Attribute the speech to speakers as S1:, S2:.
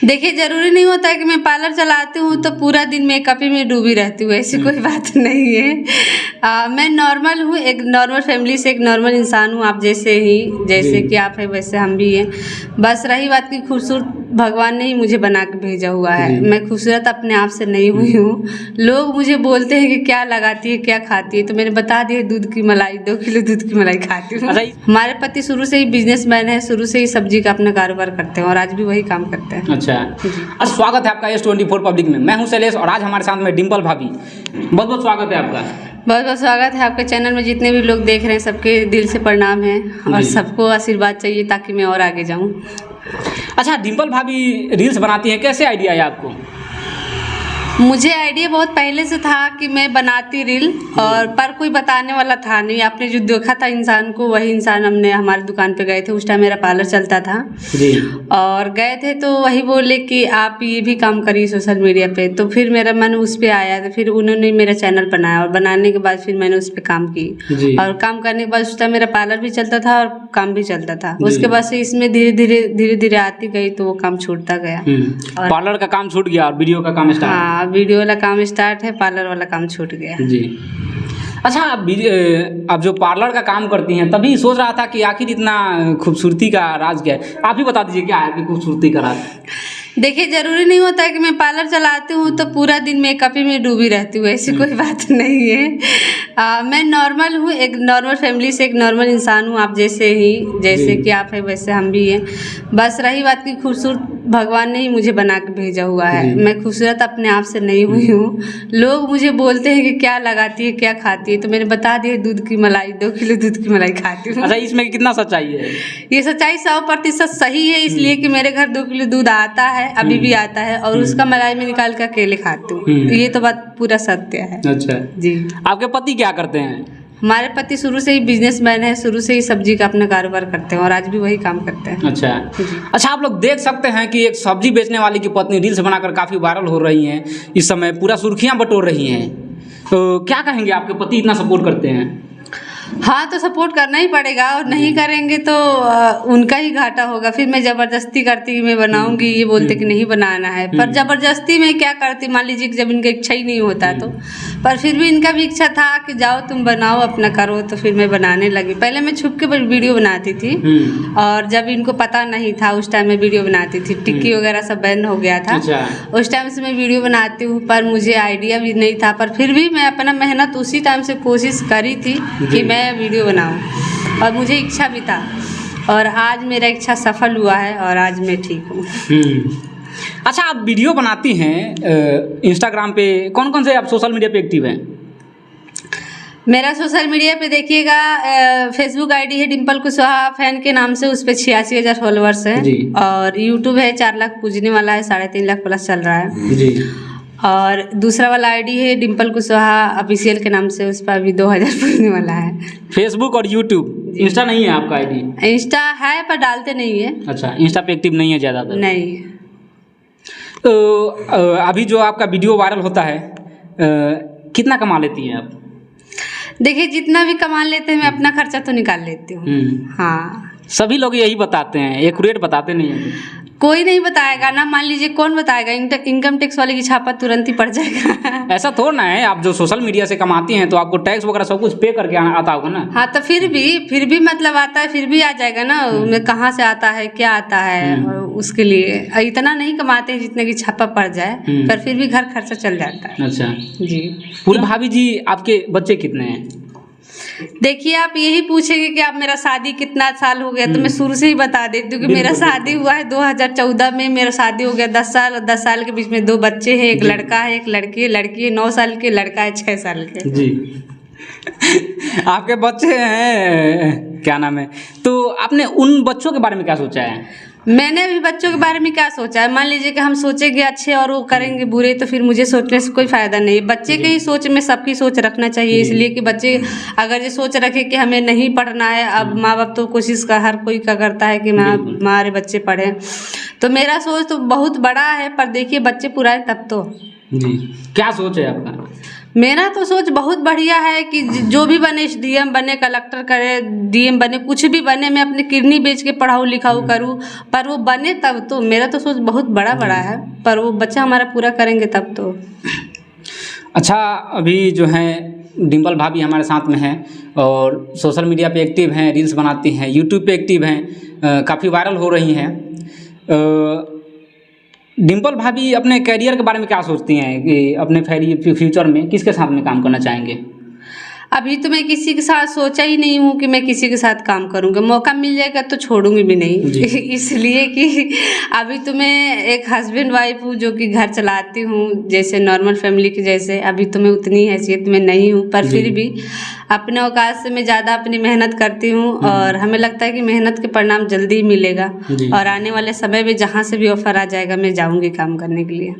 S1: देखिए, ज़रूरी नहीं होता है कि मैं पार्लर चलाती हूँ तो पूरा दिन मेकअप ही में डूबी रहती हूँ, ऐसी कोई बात नहीं है। मैं नॉर्मल हूँ, एक नॉर्मल फैमिली से एक नॉर्मल इंसान हूँ, आप जैसे ही, जैसे कि आप हैं वैसे हम भी हैं। बस रही बात की खूबसूरत, भगवान ने ही मुझे बना के भेजा हुआ है। मैं खूबसूरत अपने आप से नहीं हुई हूँ। लोग मुझे बोलते हैं कि क्या लगाती है, क्या खाती है, तो मैंने बता दिया दूध की मलाई, 2 किलो दूध की मलाई खाती हूँ। हमारे पति शुरू से ही बिजनेसमैन है, शुरू से ही सब्जी का अपना कारोबार करते हैं और आज भी वही काम करते हैं।
S2: अच्छा, स्वागत है आपका S24 पब्लिक में। मैं हूं शैलेश और आज हमारे साथ में डिम्पल भाभी। बहुत बहुत स्वागत है आपका।
S1: बहुत बहुत स्वागत है आपके चैनल में। जितने भी लोग देख रहे हैं सबके दिल से प्रणाम है और सबको आशीर्वाद चाहिए ताकि मैं और आगे जाऊं।
S2: अच्छा, डिम्पल भाभी रील्स बनाती हैं, कैसे आइडिया है आपको?
S1: मुझे आइडिया बहुत पहले से था कि मैं बनाती रील, और पर कोई बताने वाला था नहीं। आपने जो देखा था इंसान को, वही इंसान हमने हमारी दुकान पे गए थे, उस टाइम मेरा पार्लर चलता था
S2: जी।
S1: और गए थे तो वही बोले कि आप ये भी काम करिए सोशल मीडिया पे। तो फिर मेरा मन उस पर आया, तो फिर उन्होंने मेरा चैनल बनाया और बनाने के बाद फिर मैंने उस पर काम की और काम करने के बाद उस टाइम मेरा पार्लर भी चलता था और काम भी चलता था। उसके बाद से इसमें धीरे धीरे आती गई तो वो काम छूटता गया।
S2: पार्लर का काम छूट गया और वीडियो का काम स्टार्ट।
S1: हाँ, वीडियो वाला काम स्टार्ट है, पार्लर वाला काम छूट गया
S2: जी। अच्छा, आप जो पार्लर का काम करती हैं, तभी सोच रहा था कि आखिर इतना खूबसूरती का राज क्या है। आप ही बता दीजिए क्या है आपकी खूबसूरती का राज?
S1: देखिए, ज़रूरी नहीं होता है कि मैं पार्लर चलाती हूँ तो पूरा दिन मेकअप ही में डूबी रहती हूँ, ऐसी कोई बात नहीं है। मैं नॉर्मल हूँ, एक नॉर्मल फैमिली से एक नॉर्मल इंसान हूँ, आप जैसे ही, जैसे कि आप हैं वैसे हम भी हैं। बस रही बात की खूबसूरत, भगवान ने ही मुझे बना के भेजा हुआ है। मैं खूबसूरत अपने आप से नहीं हुई हूँ। लोग मुझे बोलते हैं कि क्या लगाती है, क्या खाती है, तो मैंने बता दिया दूध की मलाई, 2 किलो दूध की मलाई खाती हूँ।
S2: अच्छा, इसमें कितना सच्चाई है?
S1: ये सच्चाई 100% सही है, इसलिए कि मेरे घर 2 किलो दूध आता है, अभी भी आता है, और उसका मलाई में निकाल कर अकेले खाती हूँ। ये तो बात पूरा सत्य है।
S2: अच्छा
S1: जी।
S2: आपके पति क्या करते हैं?
S1: हमारे पति शुरू से ही बिजनेसमैन है, शुरू से ही सब्जी का अपना कारोबार करते हैं और आज भी वही काम करते हैं।
S2: अच्छा, आप लोग देख सकते हैं कि एक सब्जी बेचने वाले की पत्नी रील्स बनाकर काफ़ी वायरल हो रही हैं, इस समय पूरा सुर्खियां बटोर रही हैं। तो क्या कहेंगे, आपके पति इतना सपोर्ट करते हैं?
S1: हाँ, तो सपोर्ट करना ही पड़ेगा, और नहीं करेंगे तो उनका ही घाटा होगा। फिर मैं ज़बरदस्ती करती कि मैं बनाऊंगी, ये बोलते कि नहीं बनाना है, पर ज़बरदस्ती में क्या करती, मान लीजिए कि जब इनका इच्छा ही नहीं होता तो। पर फिर भी इनका भी इच्छा था कि जाओ तुम बनाओ, अपना करो, तो फिर मैं बनाने लगी। पहले मैं छुप के वीडियो बनाती थी, और जब इनको पता नहीं था उस टाइम मैं वीडियो बनाती थी। टिक्की वगैरह सब बैन हो गया था। उस टाइम से मैं वीडियो बनाती हूँ, पर मुझे आइडिया भी नहीं था, पर फिर भी मैं अपना मेहनत उसी टाइम से कोशिश करी थी कि मैं वीडियो बनाऊं, और मुझे इच्छा भी था, और आज मेरा इच्छा सफल हुआ है और आज मैं ठीक हूँ।
S2: अच्छा, आप वीडियो बनाती हैं इंस्टाग्राम पे, कौन कौन से आप सोशल मीडिया पे एक्टिव हैं?
S1: मेरा सोशल मीडिया पे देखिएगा, फेसबुक आईडी है डिम्पल कुशवाहा फैन के नाम से, उस पर 86,000 फॉलोअर्स है, और यूट्यूब है 4 लाख पूजने वाला है, 3.5 लाख प्लस चल रहा है जी। और दूसरा वाला आईडी है डिम्पल कुशवाहा ऑफिशियल के नाम से, उस पर अभी 2,000 पूजने वाला है। फेसबुक और यूट्यूब,
S2: इंस्टा नहीं है आपका आईडी?
S1: इंस्टा है पर डालते नहीं है।
S2: अच्छा, इंस्टा पे एक्टिव नहीं है ज़्यादातर?
S1: नहीं।
S2: तो अभी जो आपका वीडियो वायरल होता है, कितना कमा लेती हैं आप?
S1: देखिए, जितना भी कमा लेते हैं मैं अपना खर्चा तो निकाल लेती हूँ। हाँ,
S2: सभी लोग यही बताते हैं, एक्यूरेट बताते नहीं हैं।
S1: कोई नहीं बताएगा ना, मान लीजिए कौन बताएगा, इनकम टैक्स वाले की छापा तुरंत ही पड़ जाएगा।
S2: ऐसा थोड़ा ना है, आप जो सोशल मीडिया से कमाती हैं तो आपको टैक्स वगैरह सब कुछ पे करके आता होगा ना?
S1: हाँ, तो फिर भी मतलब आता है, फिर भी आ जाएगा ना, उनमें कहाँ से आता है, क्या आता है, उसके लिए इतना नहीं कमाते हैं जितने की छापा पड़ जाए, पर फिर भी घर खर्चा चल जाता है।
S2: अच्छा
S1: जी।
S2: पूरी भाभी जी, आपके बच्चे कितने हैं?
S1: देखिए, आप यही पूछेंगे कि आप मेरा शादी कितना साल हो गया, तो मैं शुरू से ही बता देती हूँ कि मेरा शादी हुआ है 2014 में, मेरा शादी हो गया 10 साल के बीच में 2 बच्चे हैं, एक लड़का है, एक लड़की है। लड़की है 9 साल की, लड़का है 6 साल के जी।
S2: आपके बच्चे हैं, क्या नाम है, तो आपने उन बच्चों के बारे में क्या सोचा है?
S1: मैंने भी बच्चों के बारे में क्या सोचा है, मान लीजिए कि हम सोचेंगे अच्छे और वो करेंगे बुरे, तो फिर मुझे सोचने से कोई फायदा नहीं। बच्चे के ही सोच में सबकी सोच रखना चाहिए, इसलिए कि बच्चे अगर ये सोच रखे कि हमें नहीं पढ़ना है, अब माँ बाप तो कोशिश का हर कोई का करता है कि हमारे बच्चे पढ़ें, तो मेरा सोच तो बहुत बड़ा है, पर देखिए बच्चे पूरा है तब तो।
S2: जी। क्या सोच है आपका?
S1: मेरा तो सोच बहुत बढ़िया है कि जो भी बने, डीएम बने, कलेक्टर करे, डीएम बने, कुछ भी बने, मैं अपनी किडनी बेच के पढ़ाऊँ लिखाऊँ करूँ, पर वो बने तब तो। मेरा तो सोच बहुत बड़ा बड़ा है, पर वो बच्चा हमारा पूरा करेंगे तब तो।
S2: अच्छा, अभी जो है डिम्पल भाभी हमारे साथ में हैं और सोशल मीडिया पे एक्टिव हैं, रील्स बनाती हैं, यूट्यूब पे एक्टिव हैं, काफ़ी वायरल हो रही हैं। डिम्पल भाभी अपने करियर के बारे में क्या सोचती हैं कि अपने फ्यूचर में किसके साथ में काम करना चाहेंगे?
S1: अभी तो मैं किसी के साथ सोचा ही नहीं हूँ कि मैं किसी के साथ काम करूँगा। मौका मिल जाएगा तो छोड़ूंगी भी नहीं इसलिए कि अभी तो मैं एक हस्बैंड वाइफ हूँ जो कि घर चलाती हूँ जैसे नॉर्मल फैमिली की जैसे। अभी तो मैं उतनी हैसियत में नहीं हूँ, पर फिर भी अपने औकात से मैं ज़्यादा अपनी मेहनत करती हूँ और हमें लगता है कि मेहनत के परिणाम जल्दी ही मिलेगा और आने वाले समय में जहाँ से भी ऑफर आ जाएगा मैं जाऊँगी काम करने के लिए।